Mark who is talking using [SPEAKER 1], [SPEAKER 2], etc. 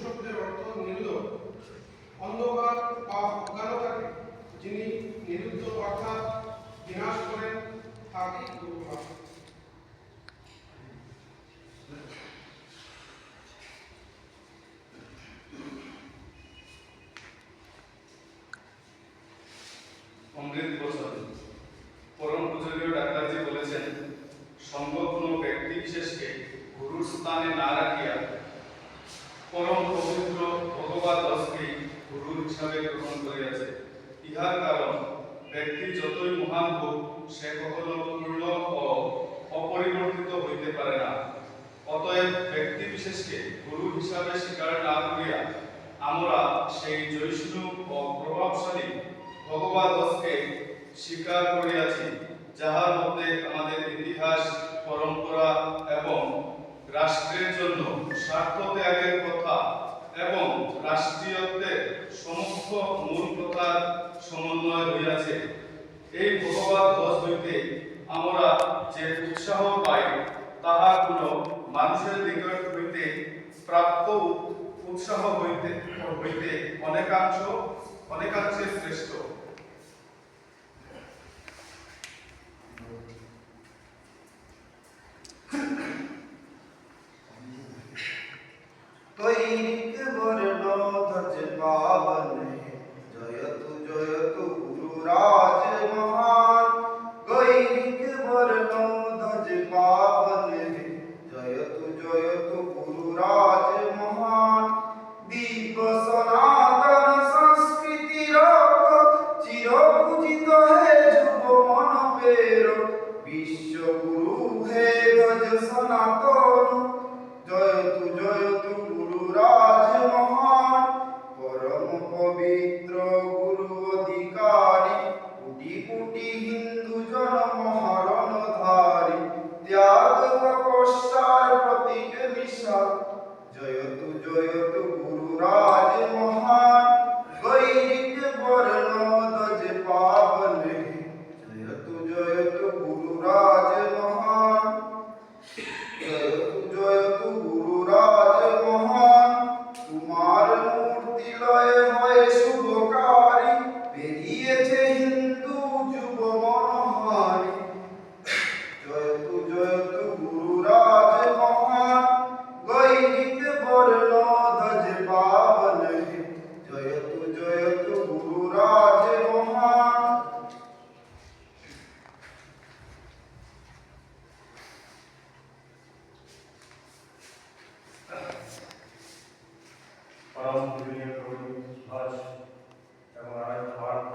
[SPEAKER 1] শব্দের অর্থ নিরোধক, অন্ধকার বা অজ্ঞানতাকে যিনি নিরুদ্ধ অর্থাৎ বিনাশ করেন তাকেই গুরু বলা হয়।
[SPEAKER 2] অমৃত বচন। পরম পূজনীয় ডাক্তারজি বলেছেন, সম্ভব কোনো ব্যক্তি বিশেষকে গুরুর স্থানে না রাখিয়া পরম পবিত্র ভগবত রসকেই গুরু হিসাবে গ্রহণ করিয়াছে। ইহার কারণ ব্যক্তি যতই মহান হোক, সে কখনো পূর্ণ ও অপরিবর্তিত হইতে পারে না। অতএব ব্যক্তি বিশেষকে গুরু হিসাবে স্বীকার না করিয়া আমরা সেই জৈষ্ণু ও প্রভাবশালী ভগবত রসকে স্বীকার করিয়াছি, যাহার মধ্যে আমাদের ইতিহাস, পরম্পরা এবং রাষ্ট্রের জন্য স্বার্থ ত্যাগের কথা এবং রাষ্ট্রীয়ত্বের সমস্ত মূল কথার সমন্বয় হইয়াছে। এই ভগবত রস হইতে আমরা যে উৎসাহ পাই, তাহা কোনো মানুষের নিকট হইতে প্রাপ্ত উৎসাহ হইতে অনেকাংশে শ্রেষ্ঠ।
[SPEAKER 3] কৈরিক বর্ণ ধ্বজ পাবন জয়তু জয়তু গুরু রাজ মহান। গৈরিক বর্ণ ধ্বজ পাবন জয়তু জয়তু গুরু রাজ মহান। দিব্য সনাতন সংস্কৃতির চির পূজিত হে যুব মন পের। বিশ্ব গুরু হে ধ্বজ সনাতন জয়তু জয়তু গুরু রাজ মহান। পরম পবিত্র গুরু অধিকারী কোটি কোটি হিন্দু জন মহারণ ধারী। ত্যাগ তপস্যার প্রতীক বিশাল জয়তু জয়তু গুরু রাজ মহান। গৈরিক বর্ণ ধ্বজ পাবন জয়তু জয়তু গুরু রাজ মহান। জয়তু জয়তু গুরু রাজ মহান। তোমার মূর্তি লয়ে হয় শুভকারী, বেরিয়েছে হিন্দু যুব মনোহারী। জয়তু জয়তু গুরু রাজ মহান। গৈরিক বর্ণ ধ্বজ পাবন জয়তু জয়তু গুরু রাজ মহান।
[SPEAKER 2] পরম পূজনীয়